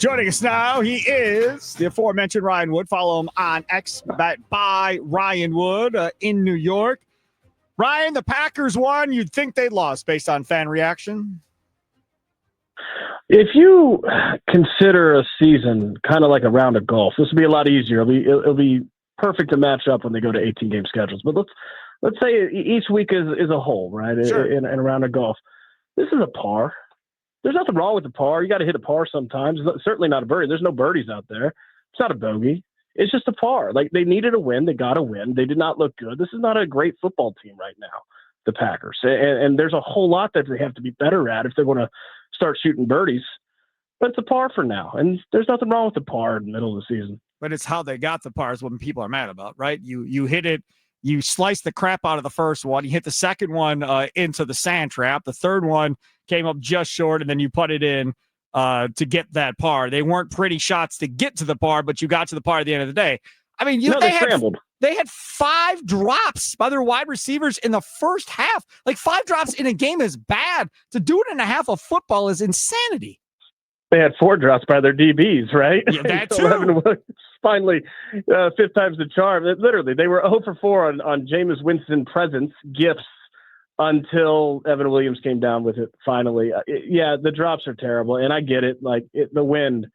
Joining us now, he is the aforementioned Ryan Wood. Follow him on X by Ryan Wood in New York. Ryan, the Packers won. You'd think they lost based on fan reaction. If you consider a season kind of like a round of golf, this will be a lot easier. It'll be perfect to match up when they go to 18-game schedules. But let's say each week is a hole, right? Sure. In a round of golf. This is a par. There's nothing wrong with the par. You got to hit a par sometimes. It's certainly not a birdie. There's no birdies out there. It's not a bogey. It's just a par. Like, they needed a win. They got a win. They did not look good. This is not a great football team right now, the Packers. And there's a whole lot that they have to be better at if they're going to start shooting birdies. But it's a par for now. And there's nothing wrong with the par in the middle of the season. But it's how they got the pars when people are mad about, right? You hit it. You sliced the crap out of the first one. You hit the second one into the sand trap. The third one came up just short, and then you put it in to get that par. They weren't pretty shots to get to the par, but you got to the par at the end of the day. I mean, they scrambled. They had 5 drops by their wide receivers in the first half. Like, 5 drops in a game is bad. To do it in a half of football is insanity. They had 4 drops by their DBs, right? Yeah, that so too. Evan Williams finally, 5th time's the charm. Literally, they were 0 for 4 on Jameis Winston presence gifts until Evan Williams came down with it finally. The drops are terrible, and I get it. Like, the wind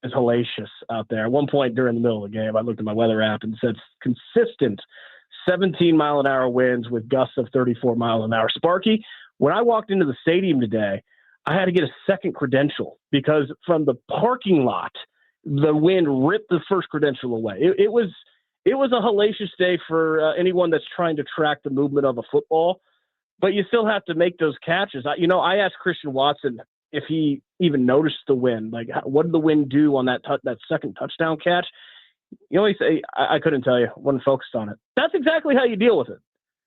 is hellacious out there. At one point during the middle of the game, I looked at my weather app and said consistent 17-mile-an-hour winds with gusts of 34 miles an hour. Sparky, when I walked into the stadium today, I had to get a second credential because from the parking lot, the wind ripped the first credential away. It was a hellacious day for anyone that's trying to track the movement of a football, but you still have to make those catches. I asked Christian Watson if he even noticed the wind. Like, what did the wind do on that second touchdown catch? You only say, I couldn't tell you. Wasn't focused on it. That's exactly how you deal with it.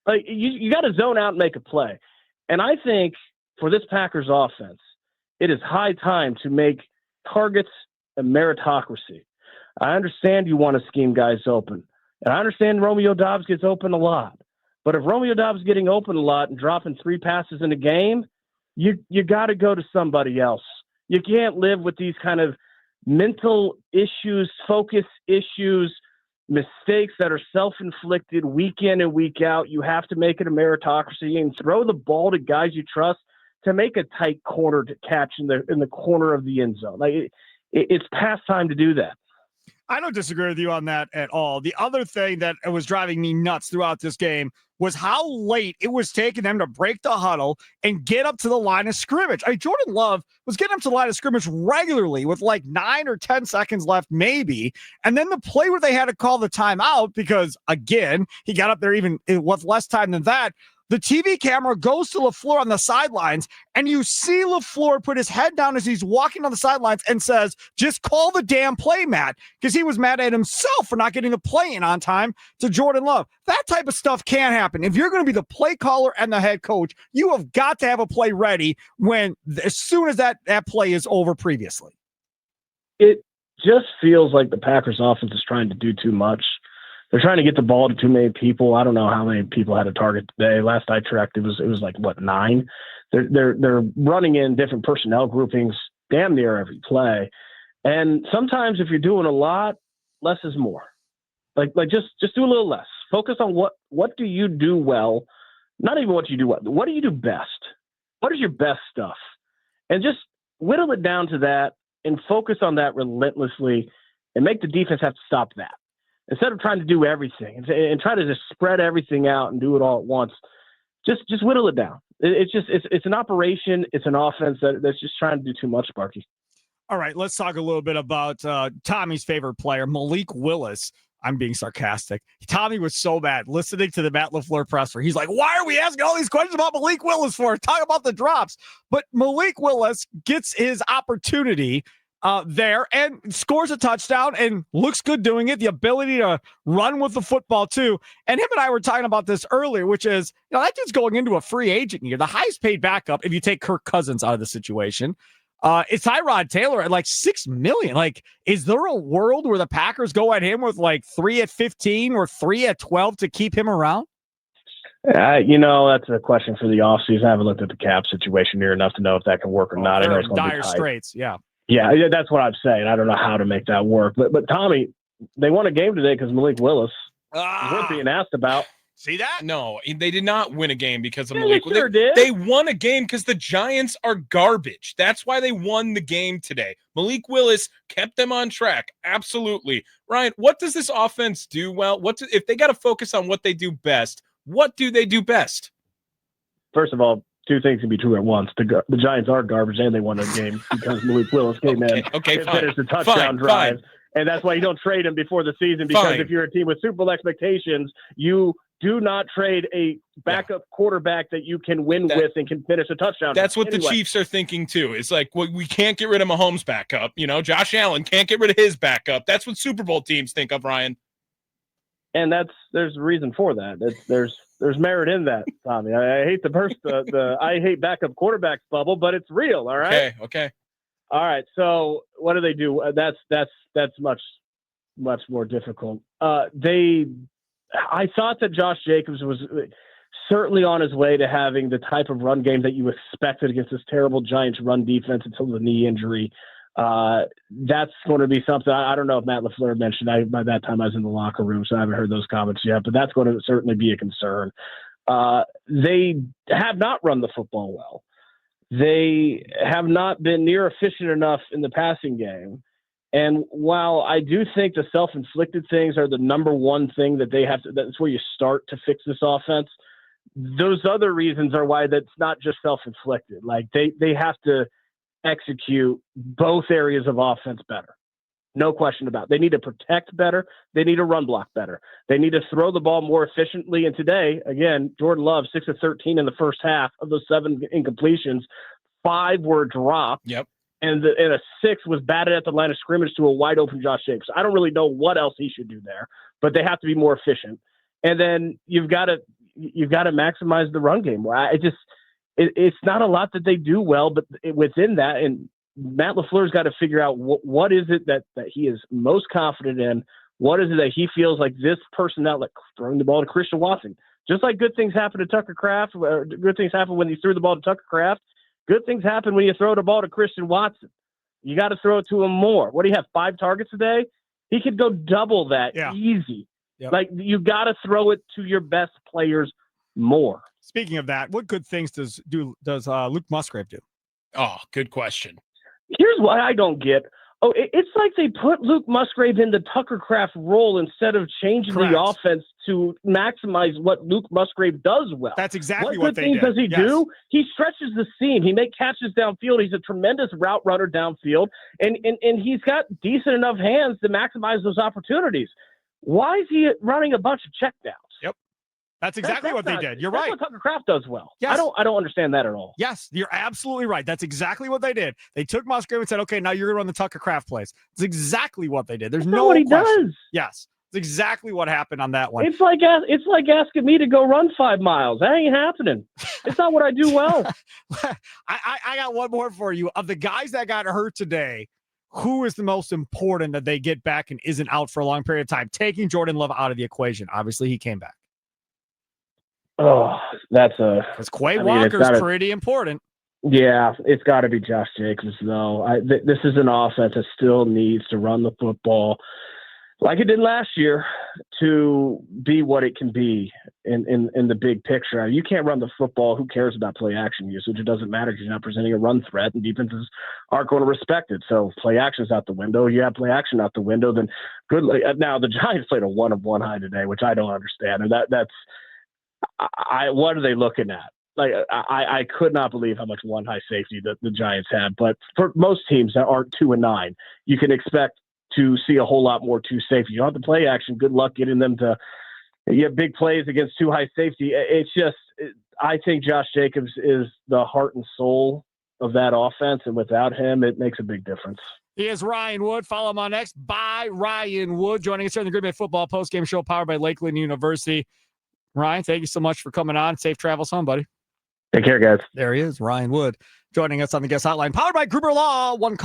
Like, you got to zone out and make a play. And I think for this Packers offense, it is high time to make targets a meritocracy. I understand you want to scheme guys open, and I understand Romeo Doubs gets open a lot. But if Romeo Doubs is getting open a lot and dropping 3 passes in a game, you got to go to somebody else. You can't live with these kind of mental issues, focus issues, mistakes that are self-inflicted week in and week out. You have to make it a meritocracy and throw the ball to guys you trust to make a tight corner to catch in the corner of the end zone. Like, it's past time to do that. I don't disagree with you on that at all. The other thing that was driving me nuts throughout this game was how late it was taking them to break the huddle and get up to the line of scrimmage. Jordan Love was getting up to the line of scrimmage regularly with like 9 or 10 seconds left, maybe. And then the play where they had to call the timeout because, again, he got up there even with less time than that. The TV camera goes to LaFleur on the sidelines, and you see LaFleur put his head down as he's walking on the sidelines and says, just call the damn play, Matt, because he was mad at himself for not getting the play in on time to Jordan Love. That type of stuff can't happen. If you're going to be the play caller and the head coach, you have got to have a play ready as soon as that play is over previously. It just feels like the Packers offense is trying to do too much. They're trying to get the ball to too many people. I don't know how many people had a target today. Last I checked, it was like 9. They're running in different personnel groupings damn near every play. And sometimes if you're doing a lot, less is more. Like just do a little less. Focus on what do you do well? Not even what you do well. What do you do best? What is your best stuff? And just whittle it down to that and focus on that relentlessly and make the defense have to stop that. Instead of trying to do everything and try to just spread everything out and do it all at once, just whittle it down. It's an operation. It's an offense that's just trying to do too much, Sparky. All right, let's talk a little bit about Tommy's favorite player, Malik Willis. I'm being sarcastic. Tommy was so bad listening to the Matt LaFleur presser. He's like, why are we asking all these questions about Malik Willis for? Talk about the drops. But Malik Willis gets his opportunity there and scores a touchdown and looks good doing it. The ability to run with the football too. And him and I were talking about this earlier, which is, that dude's going into a free agent year. The highest paid backup, if you take Kirk Cousins out of the situation, it's Tyrod Taylor at like $6 million. Like, is there a world where the Packers go at him with like 3 at 15 or 3 at 12 to keep him around? That's a question for the offseason. I haven't looked at the cap situation near enough to know if that can work or not. I know They're it's in going to dire be tight. straits. Yeah. Yeah, that's what I'm saying. I don't know how to make that work. But Tommy, they won a game today because Malik Willis is worth being asked about. See that? No, they did not win a game because of Yeah, Malik. they sure did. They won a game because the Giants are garbage. That's why they won the game today. Malik Willis kept them on track. Absolutely. Ryan, what does this offense do well? If they got to focus on what they do best, what do they do best? First of all, two things can be true at once. The Giants are garbage, and they won a game because Malik Willis came in and finished a touchdown drive. Fine. And that's why you don't trade him before the season, because if you're a team with Super Bowl expectations, you do not trade a backup quarterback that you can win with and can finish a touchdown. That's what the Chiefs are thinking too. It's like, well, we can't get rid of Mahomes' backup. Josh Allen can't get rid of his backup. That's what Super Bowl teams think of, Ryan. And there's a reason for that. There's merit in that, Tommy. I hate the I hate backup quarterbacks bubble, but it's real. All right. Okay. All right. So what do they do? That's much more difficult. I thought that Josh Jacobs was certainly on his way to having the type of run game that you expected against this terrible Giants run defense until the knee injury. That's going to be something. I don't know if Matt LaFleur mentioned. By that time I was in the locker room, so I haven't heard those comments yet, but that's going to certainly be a concern. They have not run the football well. They have not been near efficient enough in the passing game. And while I do think the self-inflicted things are the number one thing that they have to, that's where you start to fix this offense. Those other reasons are why that's not just self-inflicted. Like they have to execute both areas of offense better. No question about it. They need to protect better. They need to run block better. They need to throw the ball more efficiently. And today, again, Jordan Love, 6 of 13 in the first half. Of those 7 incompletions, 5 were dropped. Yep. And a 6 was batted at the line of scrimmage to a wide open Josh Jacobs. I don't really know what else he should do there, but they have to be more efficient. And then you've got to maximize the run game. It's not a lot that they do well, but within that, and Matt LaFleur's got to figure out what is it that he is most confident in. What is it that he feels like this personnel, like throwing the ball to Christian Watson, just like good things happen to Tucker Kraft, or good things happen when he threw the ball to Tucker Kraft. Good things happen when you throw the ball to Christian Watson. You got to throw it to him more. What do you have, 5 targets today? He could go double that easy. Yep. Like, you got to throw it to your best players more. Speaking of that, what good things does Luke Musgrave do? Oh, good question. Here's what I don't get. Oh, it's like they put Luke Musgrave in the Tucker Kraft role instead of changing the offense to maximize what Luke Musgrave does well. That's exactly what they did. What good things does he do? He stretches the seam. He makes catches downfield. He's a tremendous route runner downfield, and he's got decent enough hands to maximize those opportunities. Why is he running a bunch of checkdowns? Yep. That's exactly what they did. You're right. That's what Tucker Kraft does well. Yes. I don't understand that at all. Yes, you're absolutely right. That's exactly what they did. They took Musgrave and said, okay, now you're going to run the Tucker Kraft plays. It's exactly what they did. There's no what he question. does. Yes. It's exactly what happened on that one. It's like asking me to go run 5 miles. That ain't happening. It's not what I do well. I got one more for you. Of the guys that got hurt today, who is the most important that they get back and isn't out for a long period of time? Taking Jordan Love out of the equation. Obviously, he came back. Oh, because Quay Walker's pretty important. Yeah, it's got to be Josh Jacobs, though. This is an offense that still needs to run the football like it did last year to be what it can be in the big picture. You can't run the football. Who cares about play action usage? It doesn't matter because you're not presenting a run threat, and defenses aren't going to respect it. So play action's out the window. You have play action out the window, then good. Now the Giants played a 1-of-1 high today, which I don't understand, and that's. What are they looking at? Like, I could not believe how much 1 high safety the Giants have. But for most teams that aren't 2-9, you can expect to see a whole lot more 2 safety. You don't have to play action. Good luck getting them to get big plays against 2 high safety. It's just, I think Josh Jacobs is the heart and soul of that offense, and without him, it makes a big difference. He is Ryan Wood. Follow him on X by Ryan Wood, joining us here on the Green Bay Football Postgame Show, powered by Lakeland University. Ryan, thank you so much for coming on. Safe travels home, buddy. Take care, guys. There he is, Ryan Wood, joining us on the guest hotline, powered by Gruber Law. One call.